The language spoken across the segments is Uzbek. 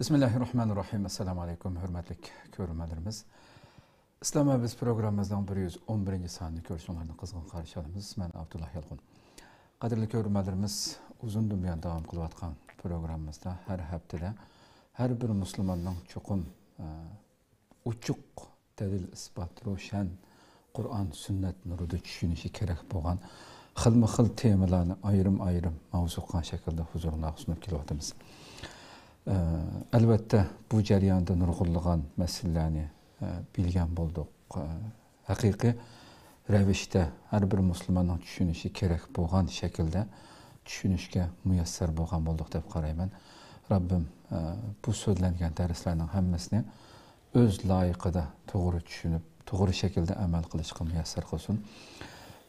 Bismillahirrahmanirrahim. Assalamu alaikum, hürmetli görürmenlerimiz. İslam'a biz programımızdan 111. saniyede görüşünlerini kızgın karşı alımız. Ben Abdullah Yalğun. Kadirli görürmenlerimiz uzun dünyanın devam kılıvatkan programımızda her haftada her bir Müslümanın çokum uçuk delil ispat roşan Kur'an sünnet nurudu düşünüşü gerek boğan xilma-xil temalarni ayrim mavzuqan şekilde huzuruna sunup kelyapmiz. Albatta bu jarayonda nurg'unlagan masalalarni bilgan bo'ldik. Haqiqiy ravishda har bir musulmonning tushunishi kerak bo'lgan shaklda tushunishga muyassar bo'lgan bo'ldik deb qarayman. Rabbim bu so'zlangan darslarning hammasini o'z loyiqida to'g'ri tushunib, to'g'ri shaklda amal qilishga muyassar qilsin.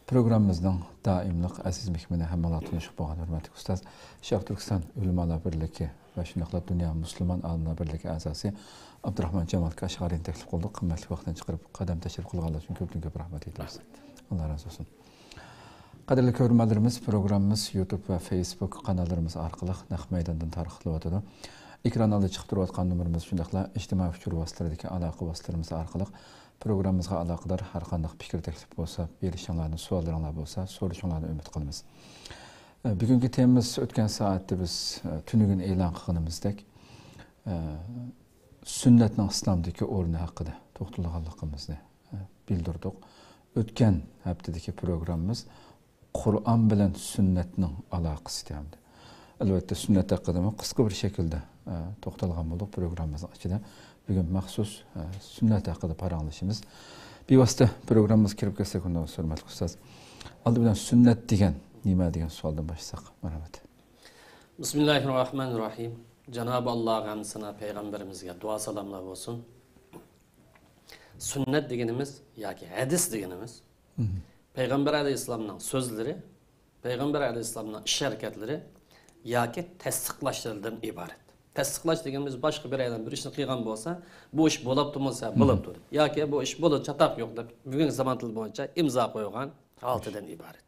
Programımızdan daimlik aziz mehmini hammalar tanışıp boğan hürmetli ustaz Şarq Türkistan Ülümalar Birligi ve şundaqla Dünya Müslüman Alimlar Birligi a'zosi Abdurrahman Jamal Kashg'ariyni taklif qildik. Qimmatli vaqtdan chiqarib qadam tashrif qilganlar uchun ko'p rahmat aytamiz. Alloh razı olsun. Qadrli ko'ruvchilarimiz, programımız YouTube ve Facebook kanallarımız orqali naq maydondan tarqatilyotdi. Ekranlarda chiqib turayotgan nomerimiz shundaqla ijtimoiy uchur vositalaridagi aloqa vositalarimiz orqali programımızga aloqador har qanday fikr taklif bo'lsa, berishinglarni, savollaringlar bo'lsa, so'rashinglarni umid qilamiz. Bugungi temamiz o'tgan soatda biz tunugun e'lon qilganimizdek sunnatning islomdagi o'rni haqida to'xtalganligimizni bildirdik. O'tgan haftadagi programımız Qur'on bilan sunnatning aloqasi hamdi. Albatta sunnat haqida qisqa bir shaklda to'xtalgan bo'ldik programımızın ichida. Bugün maxsus sünnet hakkında paranlaşımız. Bir vasıta programımız kirib kessek ondan sormak ustaz. Aldı bilen sünnet degen, nima degen sualdan başlasak. Merhamet. Bismillahirrahmanirrahim. Cenab-ı Allah'a hamd sana peygamberimizge dua salamlar olsun. Sünnet degenimiz yoki hadis degenimiz Peygamber Aleyhisselam'ın sözleri, Peygamber Aleyhisselam'ın iş hareketleri yoki tasdiqlashlardan ibaret. Tasdiqlash deganimiz boshqa bir aydan bir ishni qilgan bo'lsa, bu ish bo'lib turmasa, bo'lib turdi. Yoki bu ish bo'lib chataq yo'q deb bugungi zamon tili bo'yicha imzo qo'ygan holatidan iborat.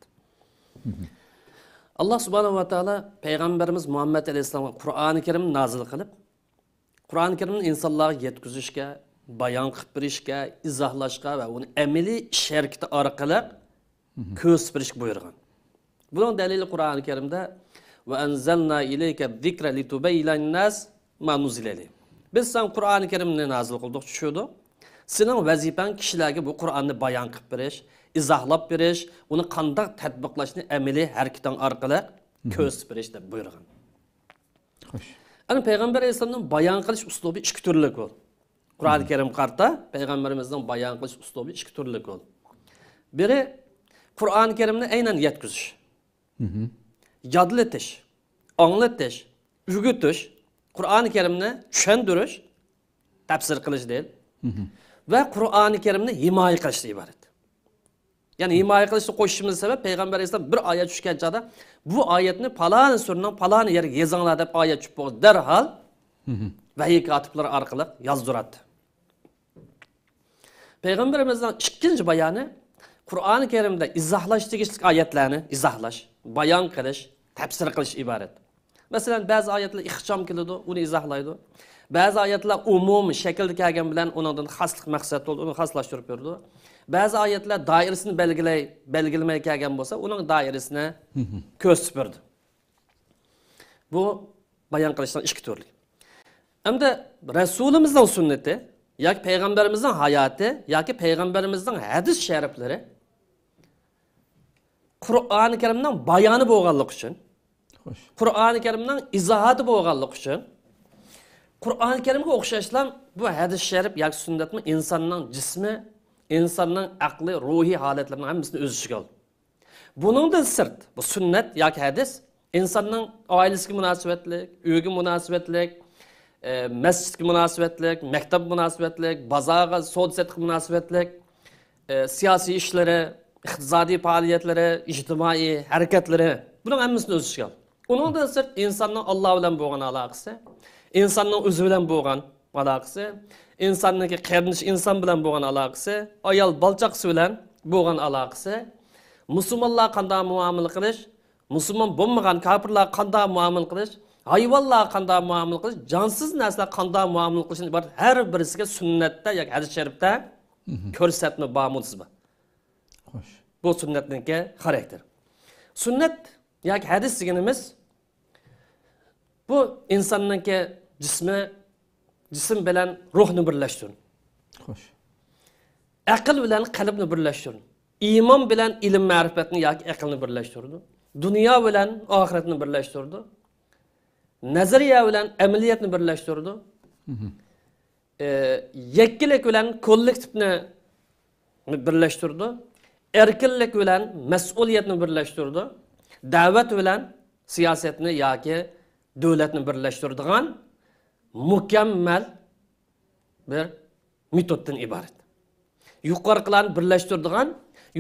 Alloh subhanahu va taolo payg'ambarimiz Muhammad alayhisolamga Qur'oni Karimni nozil qilib, Qur'oni Karimni insonlarga yetkazishga, bayon qilib berishga, izohlashga va uni amaliy ish harakati orqali ko'rsatishga buyurgan. Buning dalili Qur'oni Karimda ve enzelna ileyke zikre litubeyyinen nas ma nuzile ilayhim. Biz sen Kur'an-ı Kerim'ni nazil kıldık düşüyordu. Senin vazifen kişilerge bu Kur'an'ı bayan kılıp beriş, izahlap beriş, onu kandak tatbiklaşını emeli hareketten arkalı köz beriş de buyurgan. Hoş. Yani Peygamber Aleyhisselam'ın bayan kılış uslubu iki türlük ol. Kur'an-ı Kerim kartta Peygamberimizden bayan kılış uslubu iki türlük ol. Biri Kur'an-ı Kerim'ni aynen yetküzüş. Yadletiş, anlatish, o'rgatish, Qur'oni Karimni tushundirish, tafsir qilish deyil. Va Qur'oni Karimni himoya qilishdan iborat. Ya'ni himoya qilishni qo'shishimiz sabab Payg'ambar alayhisalom bir oyat tushgan chog'da bu oyatni falon surning falon yeriga yozinglar deb oyat tushib bo'ldi. Darhol vahiy kotiblar orqali yozdiradi. Payg'ambarimizning ikkinchi bayoni Qur'oni Karimda izohlash tegishli oyatlarni izohlash, bayon qilish, tafsir qilish iborat. Masalan, ba'zi oyatlar ixcham keladi, uni izohlaydi. Ba'zi oyatlar umum shaklda kelgan bilan uningdan xoslik maqsad bo'ldi, uni xoslashtirib berdi. Ba'zi oyatlar doirasini belgilamay kelgan bo'lsa, uning doirasini ko'rsatib berdi. Bu bayon qilishdan ikki turli. Hamda Rasulimizning sunnati yoki payg'ambarimizning hayoti yoki payg'ambarimizning hadis shariflari Qur'oni Karimning bayoni bo'lganligi uchun, Qur'oni Karimning izohati bo'lganligi uchun, Qur'oni Karimga o'xshashlar bu hadis sharif yoki sunnatmi insonning jismi, insonning aqli, ruhiy holatlarining hammasini o'z ichiga oldi. Buningdan sirt bu sunnat yoki hadis insonning oilasiga munosabatlik, uyga munosabatlik, masjidga munosabatlik, maktab munosabatlik, bozorga, savdo-sotiqqa munosabatlik, siyosiy ishlari, iqtisodiy faoliyatlari, ijtimoiy harakatlari, buning hammasini o'z ichiga oldi. Uningdan sirt insonning Alloh bilan bo'lgan aloqasi, insonning o'zi bilan bo'lgan aloqasi, insonning qarindosh inson bilan bo'lgan aloqasi, ayol balchaqsi bilan bo'lgan aloqasi, musulmonlar qanday muomala qilish, musulmon bo'lmagan kofirlar qanday muomala qilish, Hayvanlar qanday muomala qilish, jonsiz narsalar qanday muomala qilishdan iborat har birisiga sunnatda yoki hadis sharifda ko'rsatma bormi bu. Xo'sh. Bu sunnatningki xarakter. Sunnat yoki hadis deganimiz bu insonningki jism bilan ruhni birlashtiradi. Xo'sh. Aql bilan qalbni birlashtiradi. İman bilan ilm ma'rifatni yoki aqlni birlashtiradi. Dunyo bilan oxiratni birlashtiradi. Nazariya bilan amaliyotni birlashtiradi. Yakkilik bilan kollektivni birlashtirdi. Erkinlik bilan mas'uliyatni birlashtirdi. Da'vat bilan siyosatni yoki davlatni birlashtiradigan mukammal bir metoddan iborat. Yuqoriqilarni birlashtiradigan,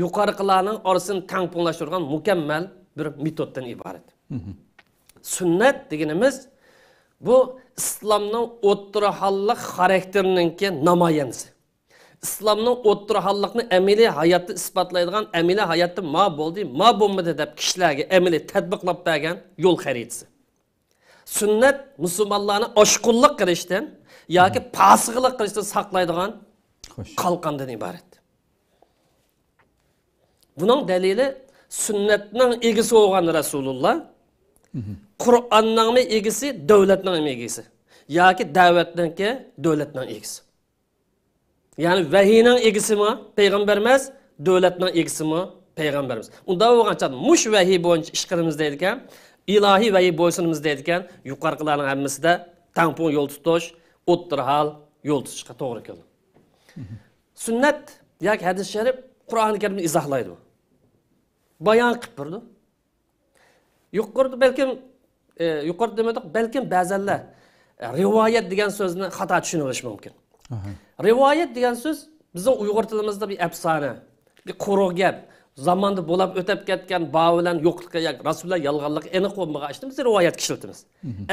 yuqoriqilarning orasini tangpunglashtiradigan mukammal bir metoddan iborat. Sunnat deganimiz bu islomning o'ttirahallik xarakterininki namoyandasi. İslamның o'ttirahallikni amaliy hayotda isbotlaydigan, amaliy hayotda ma bo'ldi, ma bo'lmadi deb kishilarga amaliy tatbiqlab bergan yo'l xaritasi. Sunnat musulmonlarni oshqunlik qilishdan yoki fosiqlik qilishdan saqlaydigan qalqondan iborat. Buning dalili sunnatning egisi bo'lgan Rasululloh, Qur'onning egisi, davlatning egisi yoki da'vatningki davlatning egisi. Yani vahiyning egisi mi payg'ambarimiz, davlatning egisi mi payg'ambarimiz. Unda bo'lgancha mush vahiy bo'yicha ish qilamiz deydigan, ilohiy vahiy bo'ysunimiz deydigan, yuqoriqilarning hammasida tampon yo'l tutish, o'ttirhal yo'l tutishga to'g'ri keldi. Sunnat yoki hadis sharif Qur'oni Karimni izohlaydi. Bayon qilib turdi. Yuqorida balkim yuqorida demadik, balkim ba'zanlar rivoyat degan so'zni xato tushunib olish mumkin. Rivoyat degan so'z bizning Uyg'ur tilimizda bir afsona, bir quruq gap, zamonda bo'lib o'tib ketgan ba bilan yo'qlikka yoki rasululloh yolg'onlik aniq bo'lmagan ishni biz rivoyat ishlatamiz.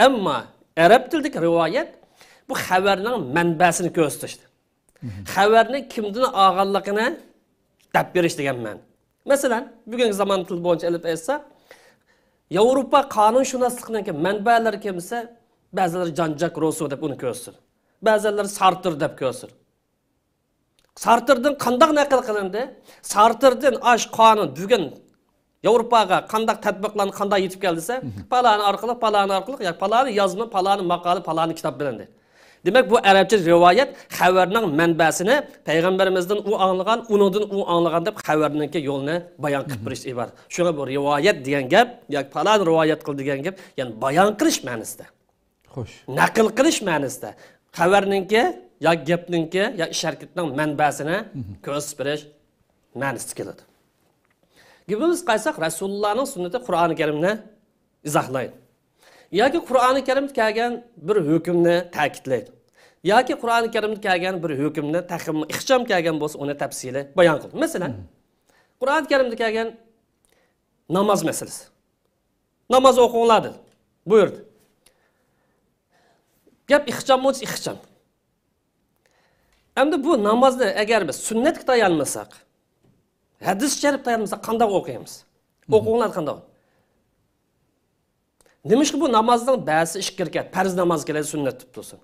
Ammo arab tilidagi rivoyat bu xabarning manbasini ko'rsatishdi. Xabarning kimdan olganligini deb berish degan ma'no. Masalan, bugungi zamon til bo'yicha olib aytsa, Yevropa qonunshunosligining manbalari kimsa, ba'zilar Jean-Jacques Rousseau deb uni ko'rsatdi. Ba'zilar Sartre deb ko'rsatdi. Sartre'dan qanday naql qilindi? Sartre'dan ash qonun bugun Yevropaga qanday tatbiqlanib, qanday yetib keldisa, palani orqali, yoki palani yozma, palani maqola, palani kitob bilindi. Demak, bu arabcha rivoyat xabarning manbasini payg'ambarimizdan u anglagan, uningdan u anglagan deb xabarningki yo'lni bayon qilib berish iborat. Shunga bu rivoyat degan gap yoki palani rivoyat qil degan gap, ya'ni bayon qilish ma'nosida. Xo'sh. Naql qilish ma'nosida. Xabarningki ya gapningki ya ish harakatning manbasini ko'rsatib berish ma'nosida keladi. Gibimiz qaysak Rasulullohning sunnati Qur'oni Karimni izohlaydi. Yoki Qur'oni Karimda kelgan bir hukmni ta'kidlaydi. Yoki Qur'oni Karimda kelgan bir hukmni ixcham kelgan bo'lsa, uni tafsili bayon qiladi. Masalan, Qur'oni Karimda kelgan namoz masalasi. Namoz o'qinglar buyurdi. Gap ixcham bo'lsa ixcham. Endi bu namozni agar biz sunnatga tayanmasak, hadis sharif tayanmasak qanday o'qiymiz? O'qinglar qanday? Demişki bu namazdan ba'zi 2 rakat, farz namoz keladi sunnat deb tursin.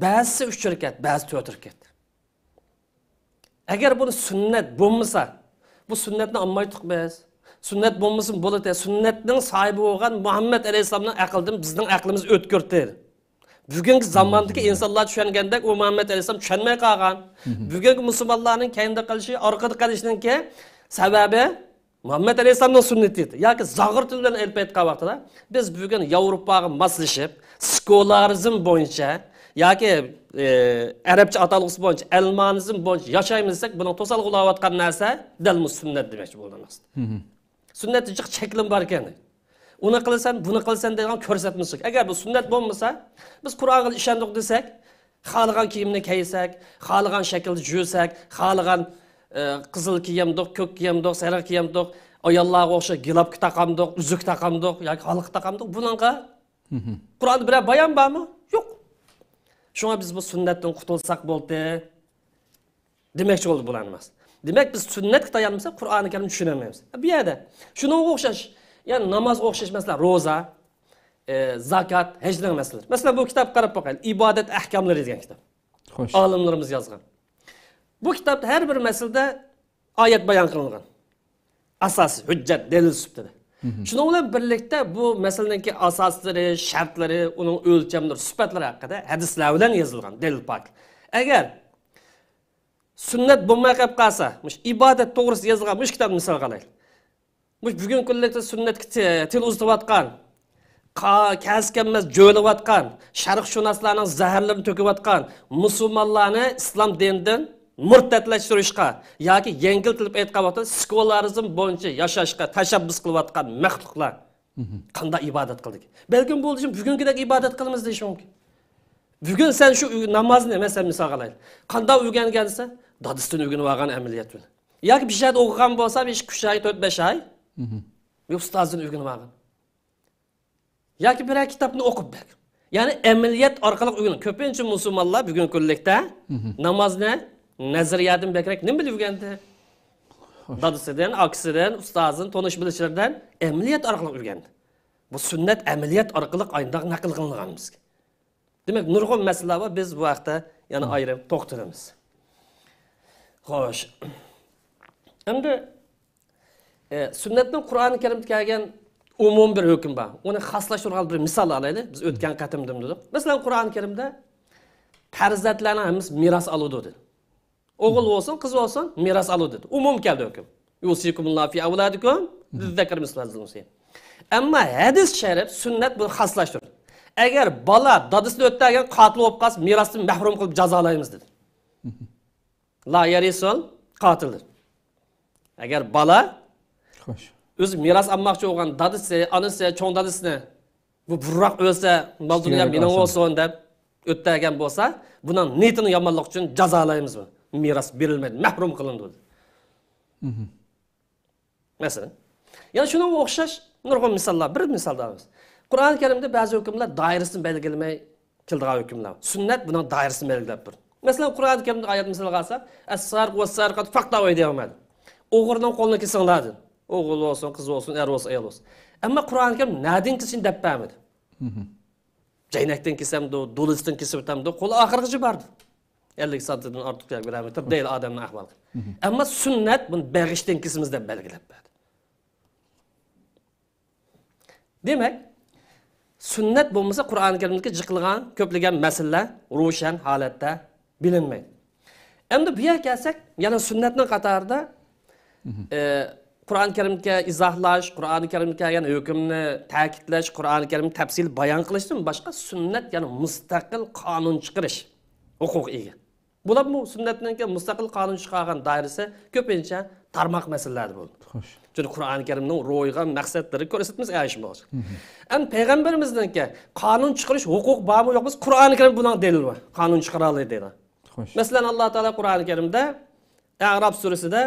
Ba'zi 3 rakat, ba'zi 4 rakat. Agar buni sunnat bo'lmasa, bu sunnatni olmaydiq biz. Sunnat bo'lmasin bo'ladi. Sunnatning sahibi bo'lgan Muhammad alayhisolamning aqlidan bizning aqlimiz o'tkirdi. Bugungi zamondagi insonlar tushungandek u Muhammad alayhisolam tushunmay qolgan. Bugungi musulmonlarning keyinda qilishi, orqada qilishningki sababi Muhammad alayhisolamning sunnati edi. Yoki zag'ir til bilan aytib aytgan vaqtida biz bugun Yevropaga moslashib, skolarizm bo'yicha yoki arabcha atalg'isi bo'yicha, almanizm bo'yicha yashaymisak, buning to'salg'ulayotgan narsa dal sunnat demoqchi bo'lamiz. Sunnat jiq cheklim bor ekan. Uni qilsan, buni qilsan degan ko'rsatmasak. Agar bu sunnat bo'lmasa, biz Qur'onga ishondik desak, xohlagan kiyimni kiysak, xohlagan shaklda yursak, xohlagan qizil kiyimdik, ko'k kiyimdik, sariq kiyimdik, ayollarga o'xshab gilobga taqamdik, uzuk taqamdik yoki xalq taqamdik. Buningga Qur'onda bir bayon bormi? Yo'q. Shunga biz bu sunnatdan qutulsak bo'ldi demoqchi bo'ldi bularimiz. Demak biz sunnatga tayanmasak Qur'oni Karimni tushunmaymiz. Bu yerda shunga o'xshash, ya'ni namoz o'xshash masalan roza zakat, hajning masalalari. Masalan, bu kitobga qarab boqaylik. Ibodat ahkomlari degan kitob. Xo'sh. Olimlarimiz yozgan. Bu kitobda har bir masalada oyat bayon qilingan. Asos, hujjat, dalil sifatida. Shuning bilan birlikda bu masalaning asoslari, shartlari, uning o'lchamlari, sifatlari haqida hadislar bilan yozilgan dalil pok. Agar sunnat bo'lmay qolib qolsa, mush ibodat to'g'risida yozilgan mush kitobni misol qilaylik. Mush bugungi kunlarda sunnatga til uzatayotgan, kaskanmas jo'layotgan, sharqshunoslarning zaharlarini to'kayotgan musulmonlarni islom dinidan murtadlashtirishga yoki yengiltilib aytqanda sekularizm bo'yicha yashashga tashabbus qilayotgan maxluqlar qanday ibodat qildik? Balkim bu uchun bugungidek ibodat qilamiz deyish mumkin. Bugun sen şu namozni mesela misol qilaylik. Qanday o'rgangansa, dadisdan o'rganib olgan amaliyot bilan. Yoki bir shart o'qigan bo'lsa, 5 oy, 4-5 oy. Bir ustozdan o'rganib olgan. Yoki bir kitobni o'qib bak. Ya'ni amaliyot orqali o'rgan. Ko'pincha musulmonlar bugun kunlikda namozni nazariyadan bekrak nima bilib o'rgandi? Dadisidan, aksidan, ustozdan, tonish bilishlardan amaliyot orqali o'rgandi. Bu sunnat amaliyot orqali ayndaq naql qilingan bizga. Demek nurg'un masalalar var, biz bu vaqtda yana ayırıp to'xtalamiz. Xo'sh. Endi sunnatning Qur'oni Karimda kelgan umum bir hukm bor. Uni xaslashtirgan bir misol olaylik. Biz o'tgan qatimda dedik. Masalan, Qur'oni Karimda farzandlarning hammasi miros oladi dedi. O'g'il bo'lsin, qiz bo'lsin, miros oladi dedi. Umum keldi hukm. Yusikumullahu fi avladikum lizzakar mislu hazzil unsayayn. Ammo hadis sharif sunnat buni xaslashtirdi. Eğer bala dadısını ötterken katil olup kalsın mirasını mahrum kılıp cazalayımız dedi. La yarisul katildir. Eğer bala öz miras almakçı olan dadısı, anısı, çoğun dadısını bu vurrak ölse, mal dünya benim olsun deyip ötterken olsa bunun niyetini yamanlık için cazalayımız mı? Miras verilmedi, mahrum kılındı dedi. Mesela. Yani şuna okşaş, nurg'un misallar, bir misal daha. Qur'oni Karimda ba'zi hukmlar doirasini belgilamay keltirgan hukmlar. Sunnat buning doirasini belgilab turdi. Masalan, Qur'oni Karimda oyat misol qilsak, as-sarq was-sarqat faqta'u deyilmaydi. O'g'rining qo'lini kesinglar dedi. O'g'il bo'lsin, qiz bo'lsin, er bo'lsin, ayol bo'lsin. Ammo Qur'oni Karim nadin kesishni deb bermadi. Jaynakdan kesamdi, do'lisdan kesib o'tamdi, qo'li oxirgacha bordi. 50 santidan ortiq bermaydi, deyil odamning ahvoli. Ammo sunnat buni bag'ishdan kesimiz deb belgilab berdi. Demak, sünnet bo'lmasa Qur'oni Karimda jiqilgan ko'plagan masalalar ro'shan holatda bilinmaydi. Endi bu yerga kelsak, yana sunnatning qatorida Qur'oni Karimga izohlash, Qur'oni Karimga kelgan hukmni ta'kidlash, Qur'oni Karimni tafsil bayon qilishdan boshqa sunnat yana mustaqil qonun chiqarish huquq ega. Bular bu sunnatning mustaqil qonun chiqargan doirasi ko'pincha tarmoq masalalar bo'ldi. Xo'sh. Çünkü Qur'oni Karimning ro'ygan maqsadlari ko'rsatimiz ayish bo'ldi. Endi payg'ambarimizning qonun chiqarish huquq bormi yo'qmi? Qur'oni Karim buning dalili bor. Qonun chiqara oladi deydi. Xo'sh. Masalan, Alloh taolo Qur'oni Karimda A'rof surasida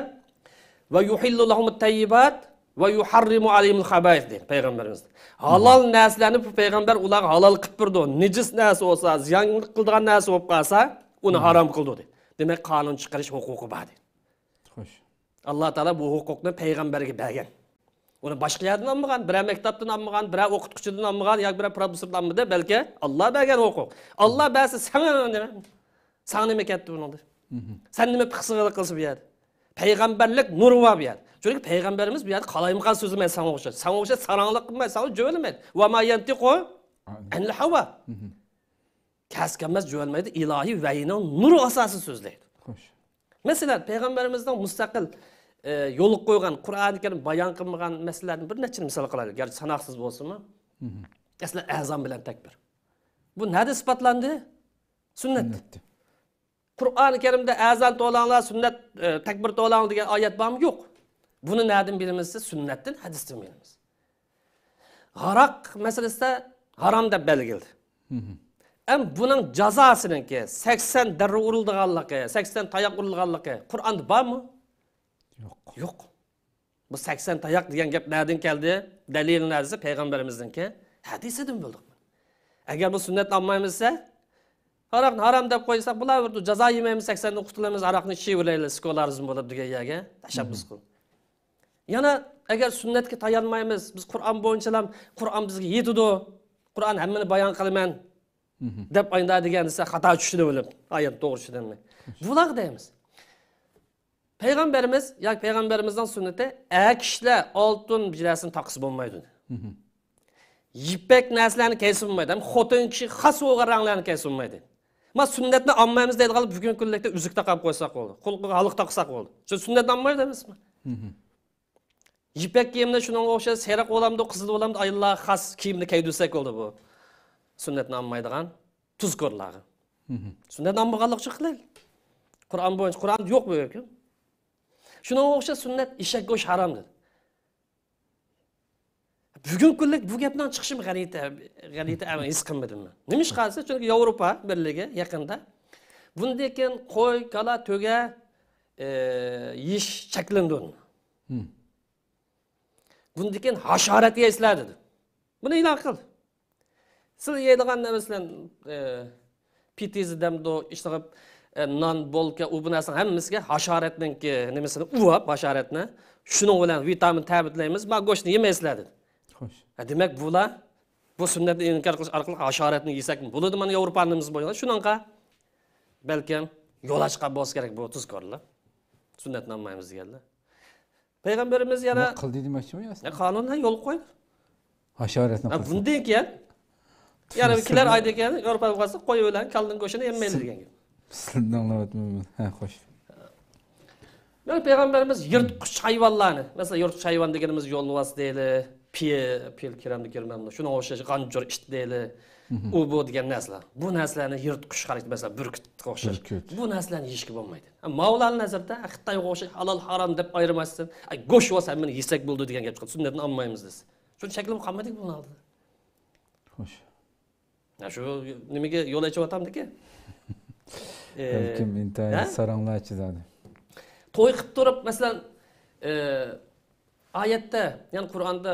va yuhillu lahumut-tayyibat va yuharrimu alayhimul khaba'ith deydi payg'ambarimiz. Halol narsalarni bu payg'ambar ular halol qilib turdi. Nijis narsa bo'lsa, ziyonlik qildigan narsa bo'lib qolsa, uni harom qildi deydi. Demak, qonun chiqarish huquqi bor deydi. Xo'sh. Allah Teala bu hukukni peygamberge bergen. Onu başka yerden almagan, birer mektaptan almagan, birer okutkucudan almagan, ya birer profesörden almadı, belki Allah bergen hukuk. Allah berse sana ne? Sana ne meketti bunu? Sen ne pıksıgılık kılsı bir yer? Peygamberlik nur var bir yer. Çünkü peygamberimiz bir yer kalayımkan sözüme sana okşar. Sana okşar saranlık kılmayı, sana cöğülmedi. Ve ma yentiku enli hava. Keskenmez cöğülmedi, ilahi veyinin nur asası sözleydi. Mesela peygamberimizden müstakil yo'liq qo'ygan Qur'oni Karim bayon qilmagan masalalarni bir necha misol qilaylik. Garchi sanoqsiz bo'lsa-mu. Masalan, azon bilan takbir. Bu nada sifatlandi? Sunnat. Qur'oni Karimda azon to'langlar, sunnat takbir to'lang degan oyat bormi? Yo'q. Buni nadan bilamiz? Sunnatdan, hadisdan bilamiz. G'aroq masalasida harom deb belgildi. Hem bunun cezasınınki 80 darı urulduğanlığı, 80 tayak urulduğanlığı Kur'an'da var mı? Yok. Yok. Bu 80 tayak diyen gep nereden geldi? Delilin neredeyse peygamberimizinki. Hadisinden bulduk. Eğer bu sünnet almayımızsa, haram dep koysak, bular vurdu, ceza yemeyimiz 80'den kurtulamız, arakını çevireyle, skolarizm bulup diye yerge, teşebbüs kıl. Yana eğer sünnetke tayanmayımız, biz Kur'an boyunca Kur'an bizge yetidu, Qur'on hammani bayon qilaman deb aytadigan desa xato tushdi o'lib. Oyat to'g'ri tushunmi? Bular deymiz. Peygamberimiz, yoki peygamberimizning sunnati, kishilar oltin bijlasini taqisi bo'lmaydi. Yipek narsalarni kiysa bo'lmaydi. Xotin kishi xas o'g'ir ranglarni kiysa bo'lmaydi. Ma sunnatni olmaymiz deydigan bugun kunlikda uzuk taqib qo'ysak bo'ldi. Qo'lga haliq taqsak bo'ldi. Shu sunnatni olmaydi deymizmi? Yipek kiyimni shunga o'xshash seriq olamdi, qizil olamdi, ayollar xas kiyimni kiydirsak bo'ldi bu. Sunnatni olmaydigan tuzkorlar. Sunnatni olmaganlik chiqlaydi. Qur'on bo'yicha Qur'on yo'q bu hukm. Shunga o'xshash sunnat eshak go'sh haromdir. Bugun kunlik bu gapdan chiqishim g'alati ama his qilmadim. Nima ish qilsa? Chunki Yevropa birligi yaqinda bunday ekan qo'y, kala, to'ga yeyish cheklandi. Bunday ekan hasharat yeysizlar dedi. Buni e'lon qildi. Siz yeydigan narsalar pitizidamdo ishtirib non bolka u bu narsa hammasiga hasharatninki nimasini uvab hasharatni shuning bilan vitamin ta'minlaymiz. Ma go'shtni yemaysizlar dedi. Xo'sh. Demak bular bu sunnatni inkor qilish orqali hasharatni yesak bo'ladi. Mana Yevropanimiz bo'lgan. Shuningga balkim yo'l ochqa bo'lsa kerak bu tuzkorlar. Sunnatni olmaymiz deganlar. Payg'ambarimiz yana qildi demoqchimi aslida? Qonunlar yo'l qo'ydi. Hasharatni qildi. Bunday ekan yana kimlar aytdi ekan Yevropa bo'lsa qo'y bilan kalning go'shtini yemaydi degan gap. Sizlarni anglayapmanmi? Ha, xo'sh. Yani Peygamberimiz yırtqıç hayvanlarını, mesela yırtqıç hayvan deganimiz yo'lvas deyli, pil kiramda kirmamda, shuna o'xshash qanjur it deyli, u bu degan narsalar. Bu narsalarni yirtqich xarid, mesela burkutga o'xshash. Bu narsalarni yeyishga bo'lmaydi. Mavlon nazarda Xitoyga o'xshash halol harom deb ayirmasdan, go'sht bo'lsa meni yesak bo'ldi degan gap chiqadi. Sunnatni olmaymiz desa. Shuni shaklim qolmadik buni oldi. Xo'sh. Shu nimaga yo'l ochyapti-ki? Kim intayin saranglar chizadi. To'y qilib turib, masalan, oyatda, ya'ni Qur'onda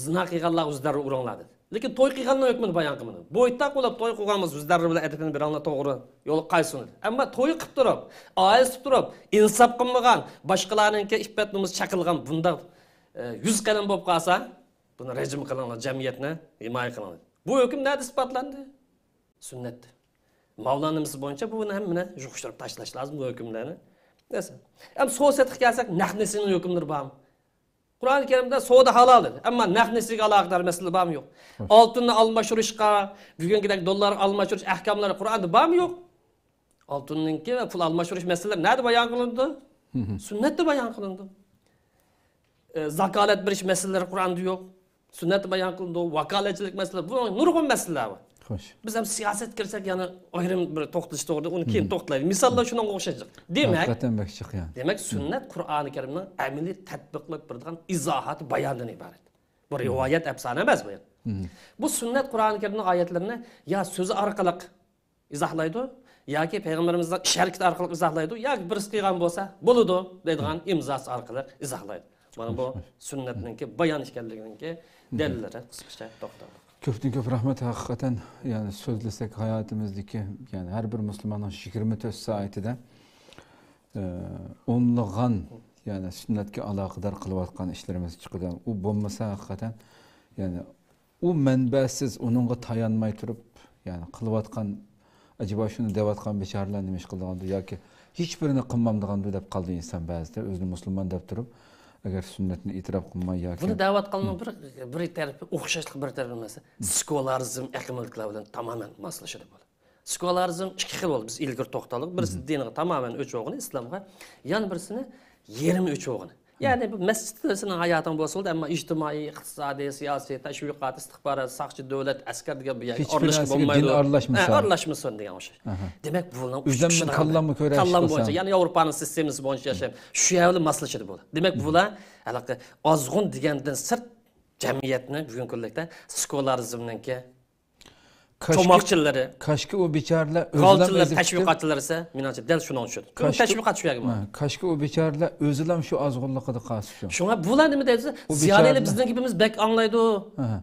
zina qilganlar o'zlari uringlar. Lekin to'y qilganning hukmini bayon qilmadi. Bo'yitda qo'lab to'y qilganmiz o'zlari bilan aytgan biranglar to'g'ri yo'l qaysin. Ammo to'y qilib turib, oilasi turib, insof qilmagan, boshqalarningki iffat-nomus chaqilgan bunda 100 qalin bo'lib qolsa, buni rejim qilinglar, jamiyatni himoya qilinglar. Bu hukm nada isbotlandi? Sunnatda. Mavlonimiz bo'yicha buni hammani yuqishtirib tashlash lozim bu hukmlarni. Neyse. Hem sosyete gelsak naknesinin hükümleri bağım. Kur'an-ı Kerim'de soğuda halaldır. Ama naknesiyle alakadar mesele bağım yok. Altını almaşırışka, bugün gidek dolar almaşırış ahkamları Kur'an'da bağım yok. Altınınki ve pul almaşırış meseleler nerede bayan kılındı? Sünnette bayan kılındı. Zakalet bir iş meseleleri Kur'an'da yok. Sünnette bayan kılındı. Vakalecilik meseleleri. Bu nurgun meseleler var. Biz hem siyaset girsek yani ayrım bir to'xtalish to'g'rida uni keyin to'xtalaylik. Misollar shunga o'xshaydi. Demak, sunnat Qur'oni Karimning amaliy tatbiqlab turadigan izohat bayondan iborat. Bu rivoyat afsona emas bu. Bu sunnat Qur'oni Karimning oyatlarini ya so'zi orqali izohlaydi, yoki payg'ambarimizning ish harakati orqali izohlaydi, yoki birisi qilgan bo'lsa bo'ladi deydigan imzosi orqali izohlaydi. Mana bu sunnatningki bayon ekanligininki dalillari qisqacha to'xtaldi. Köpten köp rahmet hakikaten yani sözlesek hayatımızdaki yani her bir Müslümanın 24 saatide onluğun yani sünnetki alakadar kılıvatkan işlerimiz çıkıyor. O bombası hakikaten yani o menbesiz onunla tayanmay durup yani kılıvatkan acaba şunu devatkan beşarlar demiş kıldıgandı ya ki hiçbirini kılmamdıgandı dep kaldı insan bazıda özünü Müslüman dep durup agar sunnatni e'tirof qilmay yoki buni da'vat qilmay bir tarafi o'xshashlik bir tarafi emas. Sekularizm aqlmilliklar bilan tamoman moslashadi bo'ladi. Sekularizm ikki xil bo'ladi. Biz ilgari to'xtaldik. Birisi dinga tamoman o'chog'ini, islomga, yana birisini yerim o'chog'ini. Ya'ni bu masjidlarning hayotini bo'lsa-da, ammo ijtimoiy, iqtisodiy, siyosiy, tashviqot, istixborot, saqchi davlat, askar degan bu aralashib bo'lmaydi. Aralashmasin degan o'sha. Demak, buning o'zimni kallamni ko'rash. Kallam bo'yicha, ya'ni Yevropaning sistemasi bo'yicha yashayman. Shu yerda moslashadi bo'ladi. Demak, bular aloqa ozg'un degandan sirt jamiyatni bugun kunlikda sekularizmningki tomoqchilari, Kaşki o biçarlar özlem tashviqotchilar esa menimcha dal shuni tushadi. Tashviqot shu yerga. Kaşki o biçarlar özlem şu azg'unliqida qolsa shu. Shunga bular nima deydi? Ziyolilar bizning gibimiz bek anglaydi.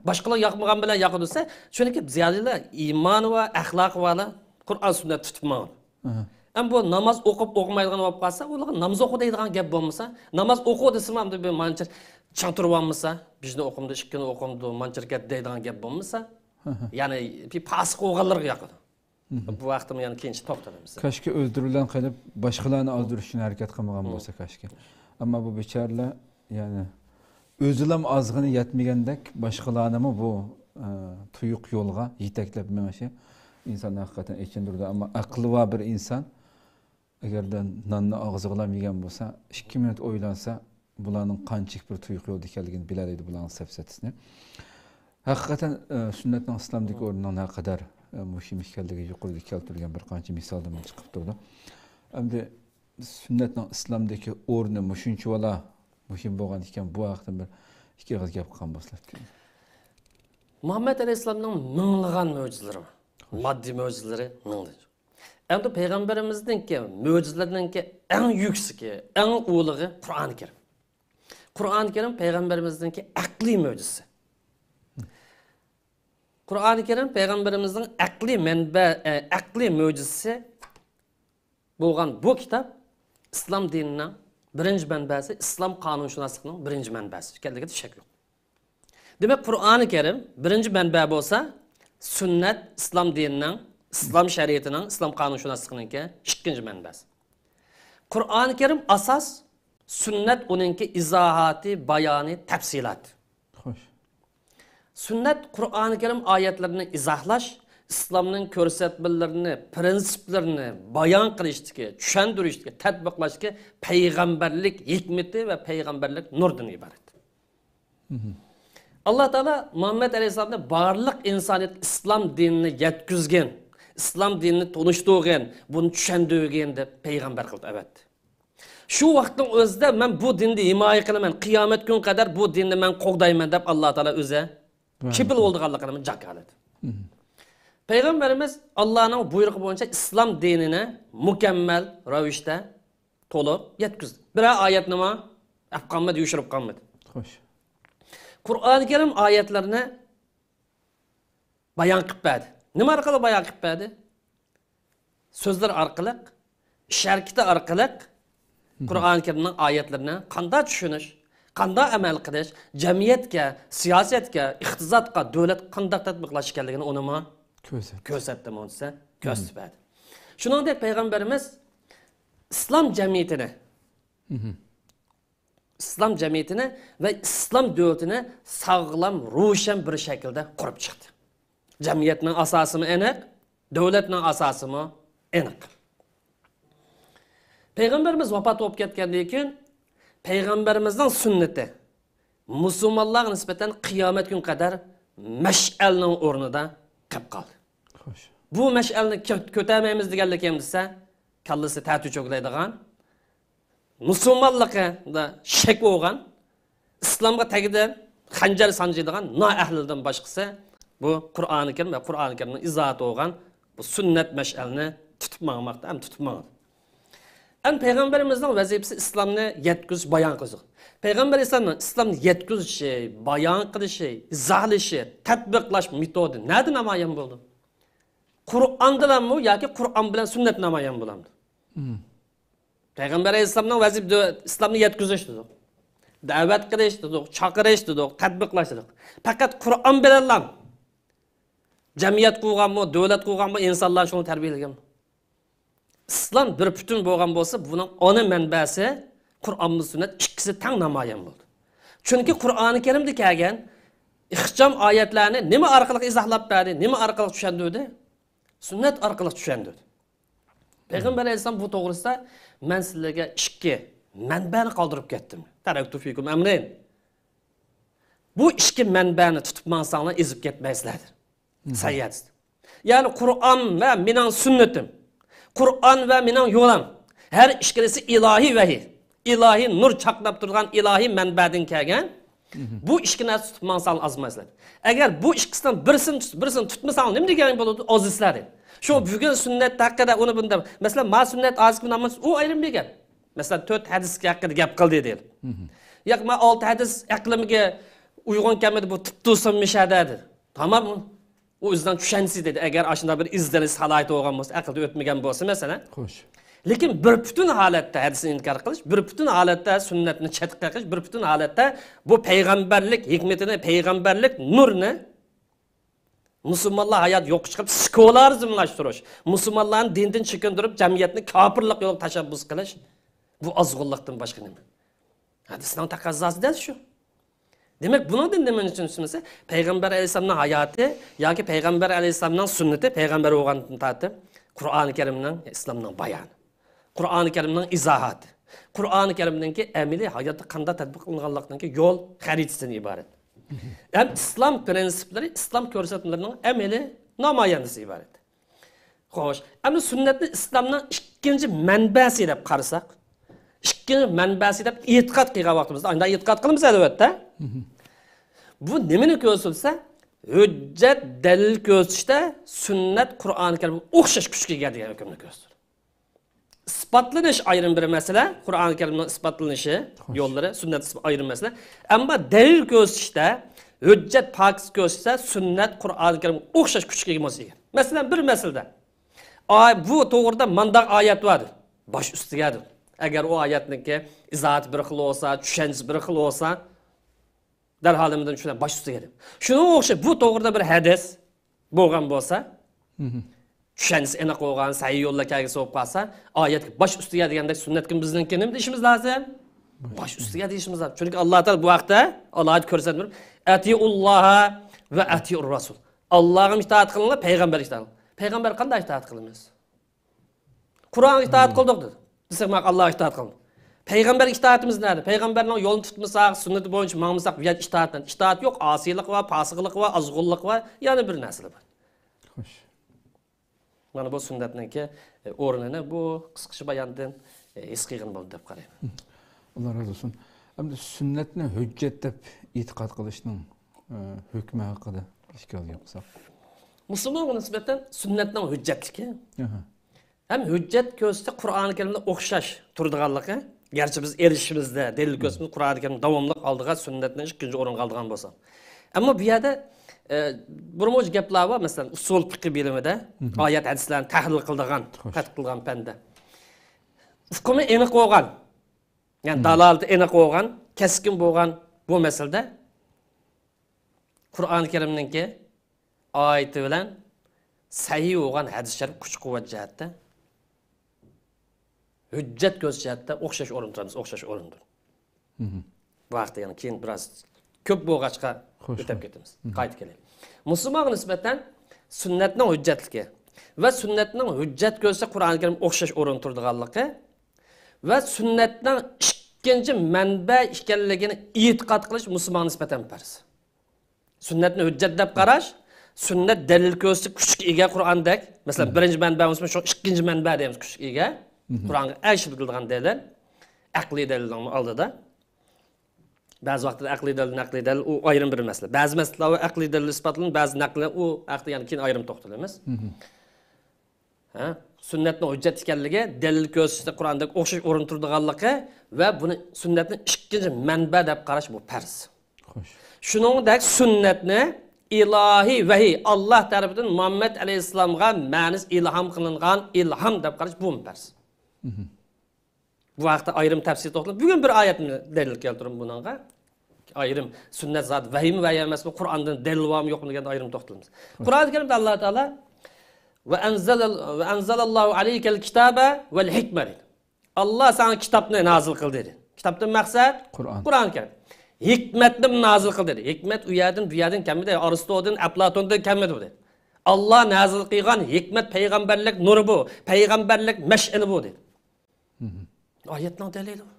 Boshqalar yoqmagan bilan yoqadi desa, chunki ziyolilar iymon va axloq va Qur'on sunnat tutmaydi. Am bu namoz o'qimaydigan bo'lib qolsa, ular namoz o'qiydigan gap bo'lmasa, namoz o'qi desam ham deb manchir chaqtirib olmasa, bizni o'qimdi, ikkini o'qimdi, manchirkat deydigan gap bo'lmasa, Yani bir pasık oğullarga yakın. Bu vaqtim yani keyinchi to'xtalamiz. Kaşki öldürülen kalıp başkalarını öldürüş için hareket kılmagan bolsa kaşki. Ama bu beçarlar yani özülem azgını yetmegendek başkalarını mı bu tuyuk yolga yeteklep meşe insan hakikaten içindirdi ama aklı var bir insan eğerden nanını ağzıgılam bolsa 2 minut oylansa bulanın kançık bir tuyuk yol dikeldigini bilaleydi bulanın sefsetisini. Hakikaten sünnetin İslam'daki orundan ne kadar muhim işgalliği yukarıda keltirgen bir kança misaldan çıkıp durdu. Hem de sünnetin İslam'daki orunu muşunçu ola muhim bolgan iken bu vaqtdan bir iki kız gap qilgan boslapti. Muhammed Aleyhisselam'ın mыңlagan möcüzleri var. Maddi möcüzleri mыңlagan. Endi Peygamberimizninki möcüzlerinki en yükseki, en uluğu Kur'an-ı Kerim. Kur'an-ı Kerim Peygamberimizdeki akli möcüzesi. Kur'an-ı Kerim Peygamberimizin akli möcüzesi bo'lgan bu kitap İslam dininin birinci mənbəsi, İslam qanunşünaslığının birinci mənbəsi. Kendine şek yok. Demek Kur'an-ı Kerim birinci mənbə olsa, sünnet İslam dininin, İslam şeriatının, İslam qanunşünaslığının ikinci mənbəsi. Kur'an-ı Kerim asas, sünnet onunki izahatı, bayani, təfsilat. Hoş. Sünnet Kur'an-ı Kerim ayetlerini izahlaş, İslam'ın körsetmelerini, prensiplerini bayan kılıştaki, düşendirişteki, tatbiklaştaki peygamberlik hikmeti ve peygamberlik nurdan ibaret. Allah Teala Muhammed Aleyhisselam'da barlık insaniyet İslam dinini yetkizgen, İslam dinini tanıştırgen, bunu düşendirgen de peygamber kıldı. Evet. Şu vaktin özde ben bu dinde himaye kılaman, kıyamet gün kadar bu dinde ben qoğdayman dep Allah Teala öze kipil olduğanlıklarını cakaladı. Peygamberimiz Allah'ın buyruğu boyunca İslam dinine mükemmel ravişte tolup yetkizdi. Bir ayet nima afqanmadı, yuşurup qalmadı. Hoş. Kur'an-ı Kerim ayetlerini bayan qilib berdi. Nima orqali bayan qilib berdi? Sözler orqali, sharkita orqali Kur'an-ı Kerim'in ayetlerini qanday tushunish, qanday amal qilish, jamiyatga, siyosatga, iqtisodga, davlat qanday tatbiqlash ekanligini unima ko'rsatdi bo'lsa, ko'rsatdi. Shuningdek Peygamberimiz İslam cemiyetini ve İslam devletini sağlam, ruşen bir şekilde kurup çıktı. Cemiyetinin asası mı enek, devletin asası mı enek. Peygamberimiz vefat olup ketkendiği için Peygamberimizden sünneti Müslümanlar nispeten kıyamet gün kadar meş'elinin ornunda kıp kaldı. Hoş. Bu meş'elini kötemeyimiz digerlik emdise kallisi tatü çoklaydıgan Müslümanlıkta şek olgan İslam'a tegide hancar sancıydıgan na ehlilden başkası bu Kur'an-ı Kerim ve Kur'an-ı Kerim'in izahatı olgan bu sünnet meş'elini tutup mağmakta hem tutup mağmadı. En Peygamberimizden vazifesi İslam'ını yetkiz, bayan kızı. Peygamber İslam'ını yetkiz şey, bayan kızı şey, izahlışı, tatbiklaş metodu nerede namayan buldu? Kur'an'dan mı ya ki Kur'an bilen sünnet namayan bulamdı? Peygamber Aleyhisselam'dan vazifesi İslam'ını yetkiz dedik. Davet kılış dedik, çakırış dedik, tatbiklaş dedik. Fakat Kur'an bilen lan, cemiyet kurgan mı, devlet kurgan mı, insanlar şunu terbiyeleyen mi? İslam bir bütün bolgan bolsa, bunun ana mənbəsi Kur'an ve sünnet ikisi tang namayan oldu. Çünkü Kur'an-ı Kerim'de kelgen ihcam ayetlerini nima arkalık izahlap berdi, nima arkalık düşendirdi? Sünnet arkalık düşendirdi. Peygamber Aleyhisselam bu doğrusunda men sizlerge iki mənbəni kaldırıp kettim. Teraktu fikum emreyn. Bu iki mənbəni tutup mansanlar ezip ketmezlerdir. Sayyad. Yani Kur'an ve minan sünnetim. Kur'an ve minan yolam. Her işkilisi ilahi vahiy. İlahi nur çaklap durgan ilahi mənbədin kelgen. Bu işkini tutup mansanlar azmazlar. Eğer bu işkisinden birisini tutmasanlar ne degen boludu? Azizlerdir. Şu bugün sünnet hakkında onu bunda. Mesela ma sünnet azık namaz o ayrım degen. Mesela 4 hadis hakkında gap kıldı deyil. Yak ma 6 hadis aklımga uygun kelmedi bu tuttusunmuşadır. Tamam mı? O yüzden düşensi dedi. Eğer aşında bir izdeniz halayeti olgan olsa, akılda ötmegen olsa mesela. Hoş. Lekin bir bütün halette hadisini inkar kılış, bir bütün halette sünnetini çetkile kılış, bir bütün halette bu peygamberlik hikmetini, peygamberlik nurunu Musulmonlar hayot yo'q chiqib sekularizmlashtirish, musulmonlarni dindan chekintirib, jamiyatni kofirlik yo'liga tashabbus qilish bu ozg'unlikdan boshqa nima? Hadisning taqozosi shu. Demak, buningdan nima tushunsa, Payg'ambar alayhisolamning hayoti yoki Payg'ambar alayhisolamning sunnati, payg'ambar bo'lgandan tortib, Qur'oni Karimning, islomning bayoni, Qur'oni Karimning izohati, Qur'oni Karimningki amaliy hayotda qanday tatbiq qilinganligining yo'l xaritasidan iborat. Hem İslam prensipleri, İslam ko'rsatmalarining amaliy namoyandasi iborat. Xo'sh, ama sunnatni islomning ikkinchi manbasi deb qarasak, ikkinchi manbasi deb e'tiqod qilgan vaqtimizda, unda e'tiqod qilamiz albatta. Bu nimani ko'rsatsa, hujjat dalil ko'rsatishda sunnat Qur'oni Karim o'xshash kuchga ega degan hukmni ko'rsatadi. İspatlanish ayrim bir mesele, Qur'oni Karimning ispatlanishi yo'llari, sunnat ayrim mesele. Ammo dalil ko'rsatishda, hujjat pokiz ko'rsatsa, sunnat Qur'oni Karim o'xshash kuchga ega bo'lsa. Masalan, bir masalada bu to'g'rida mandaq oyat bor. Bosh ustigadir. Agar o oyatniki izohat bir xil bo'lsa, tushunchasi bir xil bo'lsa, darhalimdan shuna bosh ustigadir. Shunga o'xshab bu to'g'rida bir hadis bo'lgan bo'lsa, tushunchasi aniq bo'lgan, sahih yo'lga kelgisi bo'lib qolsa, oyatga bosh ustiga deganda sunnatga bizning nima deyishimiz lozim? Bosh ustiga deyishimiz lozim. Chunki Alloh taolo bu vaqtda Alloh ko'rsatmir, "Atiulloha va atiur rasul." Allohga itoat qilinglar, payg'ambarga itoat qiling. Payg'ambar qanday itoat qilamiz? Qur'onga itoat qildik dedi. Desak, Allohga itoat qiling. Payg'ambar itoatimiz nerede? Payg'ambarning yo'lini tutmasak, sunnati bo'yicha ma'mulsak, bu yerda itoatdan. Itoat yo'q, osiylik va fosiqlik va azg'unlik va yana bir narsa bor. Xo'sh. Mana bu sunnatniki o'rnini bu qisqacha bayondan his qilgan bo'ldi deb qarayman. Alloh razı olsun. Endi sunnatni hujjat deb e'tiqod qilishning hukmi haqida ishkol yo'qsa. Musulmonga nisbatan sunnatning hujjatligi. Hem hujjat ko'rsatsa Qur'oni Karimda o'xshash turadiganligi, garchi biz erishimizda dalil ko'rsatib Qur'oni Karim davomli oldigan sunnatning ikkinchi o'ringa oldigan bo'lsa. Ammo bu yerda bir gaplar var, mesela usul fiqh bilimida oyat hadislarni tahlil qiladigan, tadqiq qilgan fanda. Hukmi aniq bo'lgan, ya'ni dalolat aniq bo'lgan, keskin bo'lgan bu masalada Qur'oni Karimningki oyati bilan sahih bo'lgan hadis sharif kuch-quvvat jihatda hujjat ko'z jihatda o'xshash o'rin turamiz, o'xshash o'rindir. Bu vaqtda yani keyin biroz ko'p bo'lg'achqa o'tib ketamiz. Qaytib kelaylik. Musulmonga nisbatan sunnatning hujjatligi va sunnatning hujjat ko'rsa Qur'oni Karim o'xshash o'rin turadiganligi va sunnatning ikkinchi manba ekanligini e'tiqod qilish musulmonga nisbatan farz. Sunnatni hujjat deb qarash, sunnat dalil ko'rsa kuchga ega Qur'ondek, masalan, birinchi manbamiz shu ikkinchi manba deymiz kuchga ega. Qur'onga ashib qilgan dalil, aqliy dalilning oldida. Bazı vaqtda aqliy dalil, naqliy dalil u ayrim bir masala. Bazı masalalar aqliy dalil isbotlanib, bazı naqli u vaqtda yani keyin ayrim to'xtalamiz. Ha, sunnatning hujjat ekanligi, dalil ko'rsatishda Qur'onda o'xshash o'rin turadiganligi va buni sunnatning ikkinchi manba deb qarash bu farz. Xo'sh. Shuningdek sunnatni ilohiy vahiy Alloh tarafidan Muhammad alayhisalomga ma'nis ilhom qilingan ilhom deb qarash bu farz. Bu vaqtda ayrim tafsir to'xtalib, bugun bir oyatni dalil keltirib buningga. Ayrim sunnat zot vahiymi va emasmi, Qur'ondan dalil bormi yo'qmi degan ayrim to'xtalamiz. Qur'oni Karimda Alloh taolo va anzalallohu alaykal kitaba val hikma. Alloh sana kitobni nozil qildi dedi. Kitobdan maqsad Qur'oni Karim. Hikmatni nozil qildi dedi. Hikmat u yerdan kamida, Aristoteldan, Aflatondan kamida dedi. Alloh nozil qilgan hikmat payg'ambarlik nuri bu, payg'ambarlik mash'ali bu dedi. Oyatning dalili bu.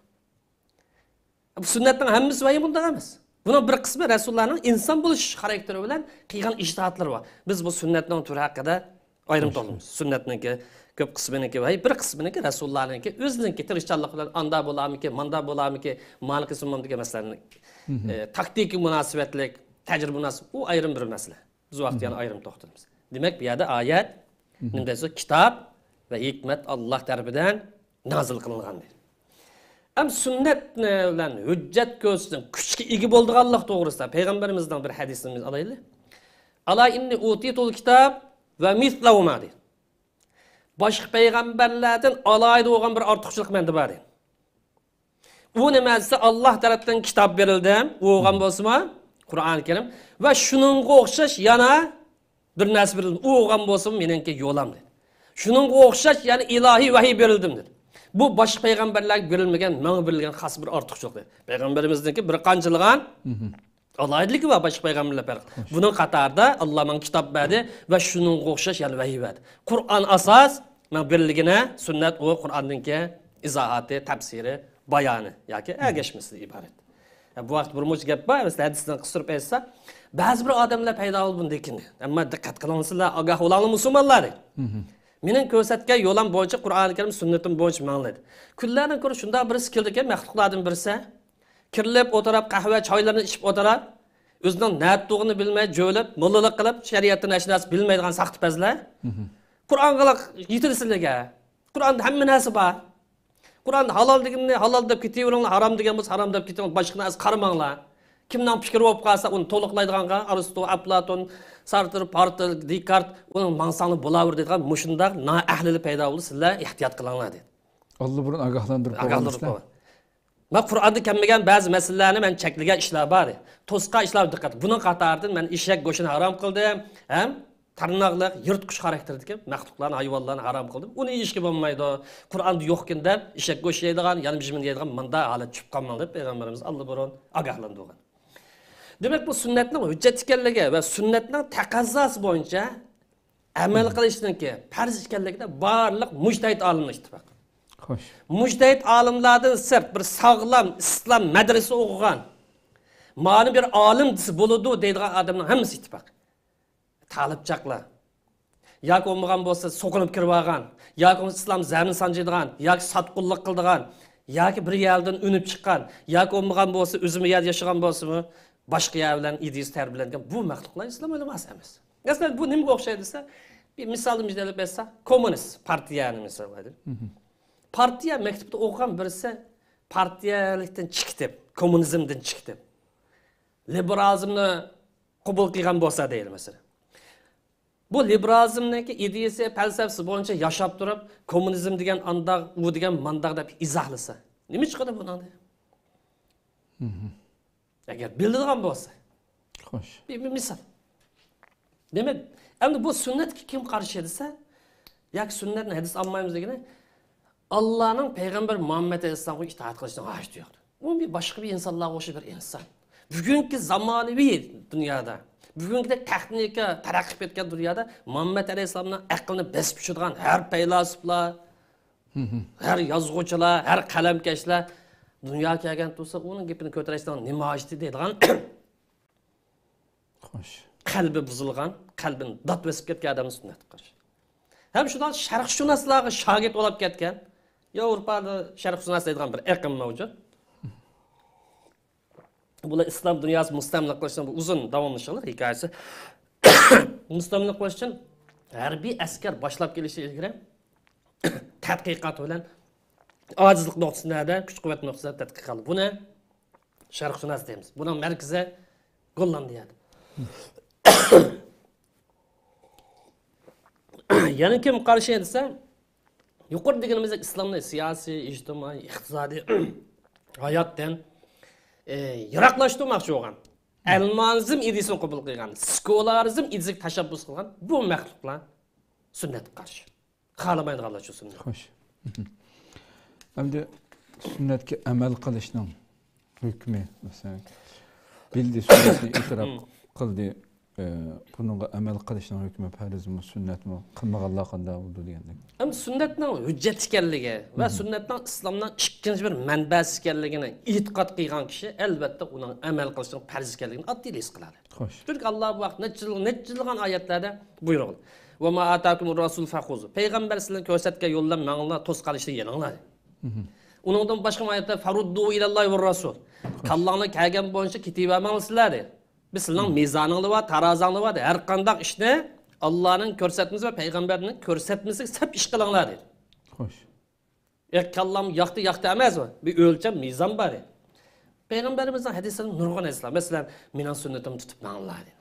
Bu sunnatning hammasi vahiy bunday emas. Buning bir qismi Rasulullohning inson bo'lish xarakteri bilan qilgan ijtihodlari bor. Biz bu sunnatning turi haqida ayrim to'xtalamiz. Sunnatningki ko'p qisminiki vahiy, bir qisminiki Rasulullohningki o'zininki tirishchanlik bilan anda bo'lamiki, manda bo'lamiki, malik ismim degan masalalarni taktiki munosabatlik, tajriba munosabat u ayrim bir masala. Biz vaqt yana ayrim to'xtalamiz. Demak, bu yerda oyat nima desa, kitob va hikmat Alloh tarafidan nazil qilingan deydi. Am sunnat bilan hujjat ko'rsatib kuchga ega bo'lganlik to'g'risida payg'ambarimizdan bir hadisimiz olaylik. Ala inni utitul kitob va mislahu ma deydi. Boshqa payg'ambarlardan alayda bo'lgan bir ortiqchilik menda bor deydi. U nima desa Alloh tarafdan kitob berildi, o'g'an bo'lsa, Qur'oni Karim va shuningga o'xshash yana Bir narsa berildi. U olgan bolsam menenki yo'lam dedi. Shuningga o'xshash, ya'ni ilohiy vahiy berildim dedi. Bu boshqa payg'ambarlarga berilmagan, menga berilgan xos bir ortiqchilik dedi. Payg'ambarimizniki bir qanchilgan alayidligi var boshqa payg'ambarlar farqi. Buning qatorida Alloh menga kitob berdi va shuningga o'xshash ya'ni vahiy berdi. Qur'on asos, men berilgina sunnat va Qur'onninki izohati, tafsiri, bayoni yoki ergashmasi iborat. Bu vaqt bir much gap bor, masalan hadisdan qistirib aytsa, ba'zi bir odamlar paydo bo'ldi bundekin. Ammo diqqat qilingsizlar, ogoh bo'ling musulmonlar. Mening ko'rsatgan yo'lam bo'yicha Qur'oni Karim sunnatim bo'yicha manglaydi. Kunlardan ko'ra shunda birisi keldi-ki, maxluqlardan birisi kirlib o'tirib, qahva, choylarni ichib o'tirib, o'zining na'tug'ini bilmay, jo'lib, mullalik qilib, shariatning ashnas bilmaydigan saxtipazlar. Qur'onga yetilsinlarga. Qur'onda hamma narsa bor. Qur'onda halol deganni halol deb ketaveringlar, harom degan bo'lsa harom deb ketinglar, boshqa narsa qaramanglar. Kimning fikri bo'lib qolsa, uni to'liqlaydiganga Aristo, Aflatun, Sartre, Partel, Descartes, uning mansani bo'laver deydigan mushundaq noahlili paydo bo'ldi, sizlar ehtiyot qilinglar dedi. Alloh burun ogohlantirib qo'ydi. Men Qur'onda kelmagan ba'zi masalalarni men cheklagan ishlar bor. To'sqa ishlar diqqat. Buning qatoridan men eshak go'shini harom qildim, ham tarnoqliq, yirtqich xarakterdagi maxluqlarni, hayvonlarni harom qildim. Uni yeyishga bo'lmaydi. Qur'onda yo'qkin deb eshak go'shi yeydigan, yana bijmin yeydigan menda holat tushib qolmang deb payg'ambarimiz Alloh burun ogohlantirgan. Demek bu sünnetning hujjat ekanligi va sunnatning taqozosi bo'yicha amal qilishniki farz ekanligida barliq mujtahid olimlar ittifoq. Xo'sh. Mujtahid olimlardan sirt bir sog'lom islom madrasa o'qigan, ma'ni bir olim bo'ladi deydigan odamning hammasi ittifoq. Talibchaqlar yoki o'qigan bo'lsa so'qinib kirib olgan, yoki islom zamin sanjiydigan, yoki sotqinlik qildigan, yoki bir yerdan unib chiqqan, yoki o'qigan bo'lsa o'zimi yer yashagan bo'lsa-mi, başka yerlerden ideyası terbiyelenken bu məxluqlar İslam ölemez emas. Mesela bu nima o'xshaydi desa, bir misalni misal bersa, komünist partiyani misal edin. Partiya mektubda o'qigan birisi partiyalikdan chiqdi, kommunizmdan chiqdi. Liberalizmni qabul qilgan bo'lsa deydi mesela. Bu liberalizmniki ideyasi, falsafasi bo'yicha yashab turib, kommunizm degan andaq, u degan mandaq deb izohlasa, nima chiqadi bundan? Eğer bildiğin bo'lsa. Xo'sh. Bir misal. Demek, endi bu sünnetki kim karşı edilse, yoki sünnetni hadis almaymiz degani, Allah'ın Peygamber Muhammed Aleyhisselam'a itaat kılışını haş diyor. Bu bir başka bir insanlığa hoşu bir insan. Bugünkü zamanıvi dünyada, bugünkü de teknika terakkip etken dünyada Muhammed Aleyhisselam'ın aklını besip uçurgan her feylasıflar, her yazgıçılar, her kalemkeşler, dünya kelgan tursa, onun gapini ko'tarishdan nima ochdi deydigan. Xo'sh. Qalbi buzilgan, qalbini dod besib ketgan odamning sunnati qarish. Ham shundan sharqshunoslarga shogird bo'lib ketgan, Yevropada sharqshunos deydigan bir aqm mavjud. Bular islom dunyosi mustamlik qilishdan uzun davomlashganlar hikoyasi. Mustamlik qilish uchun harbiy askar boshlab kelishi ilgari tadqiqot bilan acizlik noktasında, güç kuvvet noktasında tetkik aldı. Bu ne? Şarkşunas deyimiz. Bunun merkezi Gollandiya'da. Yani kim karşı edilse, yukarı degenimizde İslam'da siyasi, ictimai, iktisadi hayattan yiraklaştırmakçı olan, elmanizm idisini kabul kılgan, skolarizm idisini teşebbüs kılgan, bu məxluqlar sünnet karşı. Xalamayın Allah şu sünnet. Xo'sh. Endi sunnatga amal qilishning hukmi, masalan, bildi sunnatni itiraf qildi, bunga amal qilishning hukmi farzmi, sunnatmi, qilmaganlar qanday bo'ldi degandek. Ham sunnatning hujjat ekanligi va sunnatning islomdan ikkinchi bir manbasi ekanligini e'tiqod qilgan kishi albatta uning amal qilishning farz ekanligini oddiy his qiladi. Xo'sh. Chunki Alloh bu vaqt nechirilgan oyatlarda buyruq. Va ma atakumur rasul faquzu. Payg'ambar sizlarga ko'rsatgan yo'ldan manglar to'sqalishni yelinglar. Uningdan boshqa oyatda faruddu ilallohi va rasul. Kallangni kelgan bo'yicha ketavermangsizlar dedi. Biz sizlarning mezoninglar va tarozinglar bor. Har qanday ishni Allohning ko'rsatmasi va payg'ambarning ko'rsatmasiga sap ish qilinglar dedi. Xo'sh. Kallam yaktı emas mı? Bir o'lcham mezon bor. Payg'ambarimizning hadislari nurg'un hadislar. Masalan, mening sunnatimni tutib manglar dedi.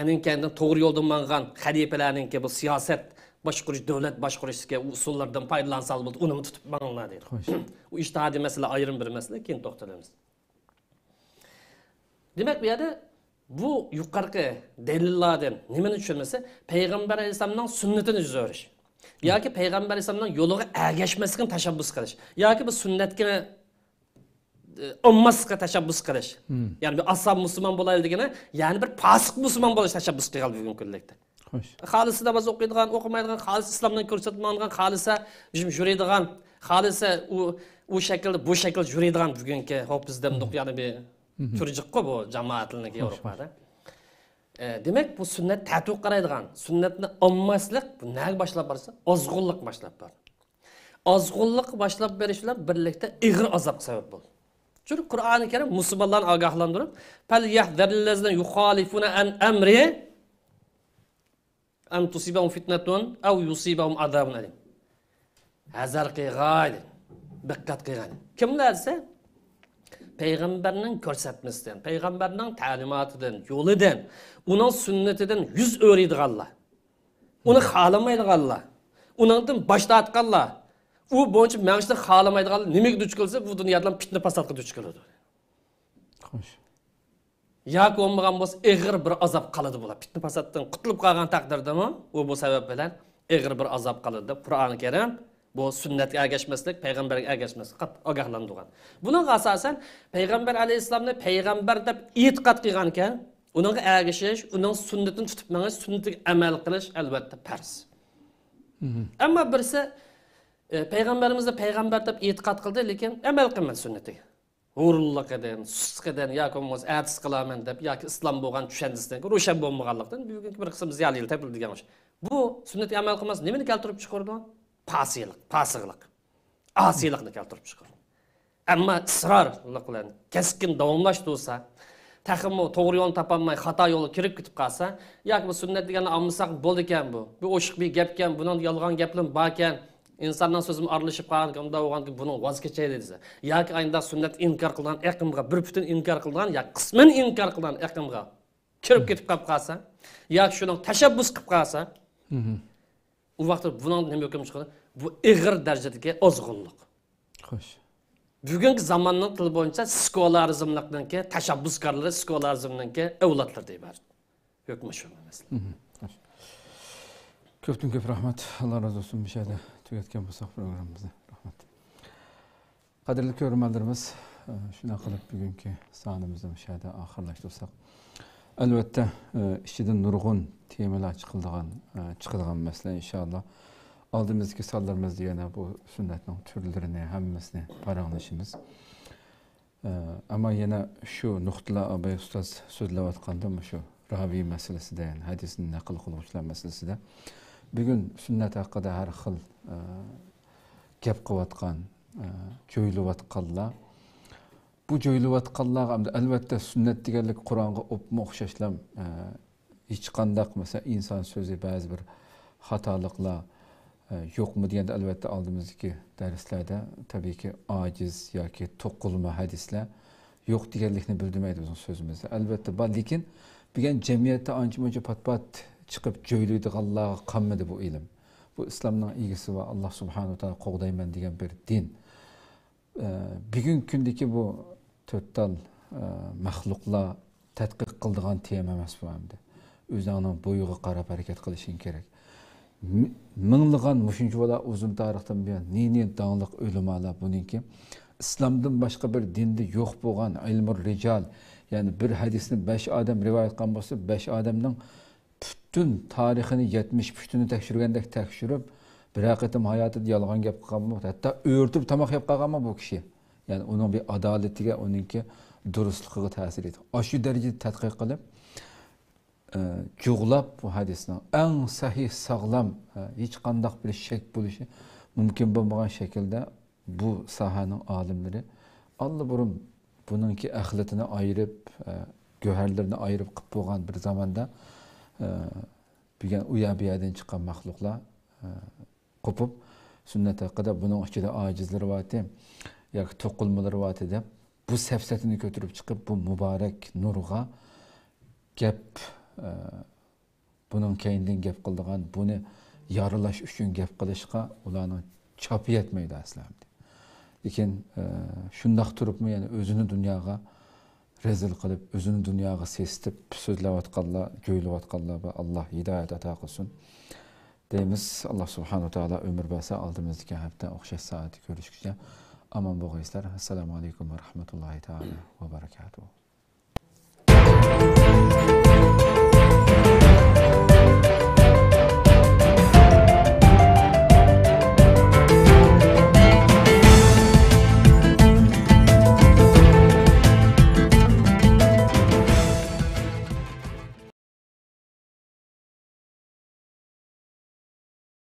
Enin kendinden doğru yoldan mangan halifelerinin ki bu siyaset başkuruş, devlet başkuruş ki usullardan paylansal buldu. Onu mu tutup manganlar deyir. Bu iştihadi mesele ayrım bir mesele. Keyin toxtalarımız. Demek bir yerde bu yuqorqi dalillardan nimani tushunmasa, Payg'ambar alayhisolamning sunnatini yuz o'rish yoki Payg'ambar alayhisolamning yo'liga ergashmaslikni tashabbus qilish yoki bu sunnatga olmaslikka tashabbus qilish. Ya'ni bir asab musulmon bo'laylik degani, ya'ni bir fosiq musulmon bo'lish tashabbus qilgan bugungi kunlikda. Xo'sh. Xolisa namoz o'qiydigan, o'qimaydigan, xolis islomdan ko'rsatmagan, xolisa yuradigan, xolisa u shaklda bu shakl yuradigan bugungi hop bizda ya'ni bir turjiqqa bu jamoatlarniki Yevropada. Demak, bu sunnat tatu qaraydigan, sunnatni olmaslik bu nega boshlab borsa, ozg'unlik boshlab bor. Ozg'unlik boshlab berish bilan birlikda ig'ir azobga sabab bo'ldi. Çünkü Kur'an-ı Kerim Müslümanlarını agahlandırıp "Fel yahdharillezine yuhalifuna an emri en tusibahum fitnetun ev yusibahum azabun alim." Hazar qilgan, diqqat qilgan. Kimlerse Peygamberinin ko'rsatmasidan, Peygamberinin ta'limotidan, yo'lidan, uning sunnatidan yuz o'riydiganlar. Uni xolamaydiganlar. Uningdan bosh tortganlar. U bo'yicha ma'nishni xolamaydiganlar nimaga duch kelsa, bu dunyodan fitna fasodga duch keladi. Xo'sh. Yoki bo'lmagan bo'lsa, ig'ir bir azob qoladi bular. Fitna fasoddan qutulib qolgan taqdirdami, u bu sabab bilan ig'ir bir azob qoladi deb Qur'oni Karim bu sunnatga ergashmaslik, payg'ambarga ergashmaslik ogohlantirgan. Buning asosan payg'ambar alayhisolamni payg'ambar deb e'tiqod qilgan ekan, uningga ergashish, uning sunnatini tutib menish, sunnatiga amal qilish albatta farz. Ammo birisi payg'ambarimizni payg'ambar deb e'tiqod qildi, lekin amal qilmadi sunnatiga. Hurullik eden, susq eden, yoki bo'lmasa atis qilaman deb, yoki islom bo'lgan tushunchasidan ro'shan bo'lmaganlikdan bugungi bir qism ziyolilar topildigan ish. Bu sunnatga amal qilmas, nimani keltirib chiqardi? Pasiqlik, asiylikni keltirib chiqardi. Ammo isrorlik bilan keskin davomlashtirsa, taxmi to'g'ri yo'lni topolmay xato yo'lga kirib ketib qolsa, yoki bu sunnat deganni olmasak bo'ldi ekan bu. Bu o'shiq bir gap ekan, bundan yolg'on gaplar bor ekan. İnsandan sözüm aralashib qolgan, unda bo'lganki buni voz kechaydi desa, yoki ayında sunnat inkor qilgan aqimga bir butun inkor qilgan, yoki qisman inkor qilgan aqimga kirib ketib qolsa, yoki shuni tashabbus qilib qolsa, u vaqtda bundan nima hukm chiqadi? Bu ig'ir darajadagi ozg'unlik. Xo'sh. Bugungi zamonning tili bo'yicha skolarizmlikdanki, tashabbuskorlar skolarizmdanki avlodlar deb iborat. Hukmi shu masala. Köptün köp rahmet. Allah razı olsun bir şeyde tüketken bu sağ programımızda. Rahmet. Kadirli görürmenlerimiz şuna kılıp bugünkü sahnimizde bir şeyde ahırlaştırsak. Elbette işçiden nurgun temalar çıkıldığan mesele inşallah. Aldığımızdaki sallarımız diyene bu sünnetin türlerini hemmesini paranlaşımız. Ama yine şu nuhtla Abay Ustaz sözlevatkandı mı şu ravi meselesi de yani hadisin nakıl kılmışlar meselesi de. Bugün sünnet hakkında her xil gap qilayotgan, jo'yilayotganlar. Bu jo'yilayotganlar albatta sünnet deganlik Qur'onga o'pma o'xshashlar hech qanday mesela inson so'zi ba'zi bir xatoliklar yo'qmi deganda albatta oldimizdagi darslarda tabii ki aciz yoki to'qilma hadislar yo'q deganlikni bildirmaydi bizning so'zimizda. Albatta bor, lekin bugun jamiyatda ancha-muncha pat-pat chiqib jo'ylaydiganlarga qolmadi bu ilm. Bu islomning egisi va Alloh subhanahu va taolo qo'g'dayman degan bir din. Bugungi kundagi bu to'rtal maxluqlar tadqiq qiladigan tema emas bu hamda. O'zining bo'yiga qarab harakat qilishing kerak. Minglagan mushunchalar uzun tarixdan buyon ne dağlıq ulamolar buningki islomdan boshqa bir dinda yo'q bo'lgan ilmur rijal, ya'ni bir hadisni 5 odam rivoyat qilgan bo'lsa, 5 odamning bütün tarixini 70 püştünü tekşürgəndək tekşürüb, bir haqiqatim hayatında yalğan gap qılğan mı? Hatta öğürtüb tamaq yap qılğan mı bu kişi? Yani onun bir adaletiga, onunki durustluğuna təsir edir. Aşı derecede tədqiq qılıb, cuğlab bu hadisinin en sahih, sağlam, hiç qandaq bir şək buluşu mümkün olmayan şekilde bu sahanın alimleri Allah burun bununki əxlətini ayırıb, göhərlərini ayırıb qıb bolğan bir zamanda bugün uyabiyadan çıkan mahluklar kopup sünnet hakkında bunun içinde acizleri vardı, yoki to'qilmaları vardı deb bu safsatini götürüp çıkıp bu mübarek nurga gap bunun keyindan gap qildigan, bunu yarılash uchun gap qilishga ularni chopi yetmaydi aslında. Lekin shundoq turibmi, yani o'zini dunyoga rezil qilib, o'zini dunyoga sesitib, so'zlayotganlar, go'ylayotganlar va Alloh hidoyat ato qilsin. Deymiz. Alloh subhanahu taolo umr bersa, oldimizdagi hafta o'xshash soatda ko'rishguncha omon bo'linglar. Assalomu alaykum va rahmatullohi taolo va barakatuh.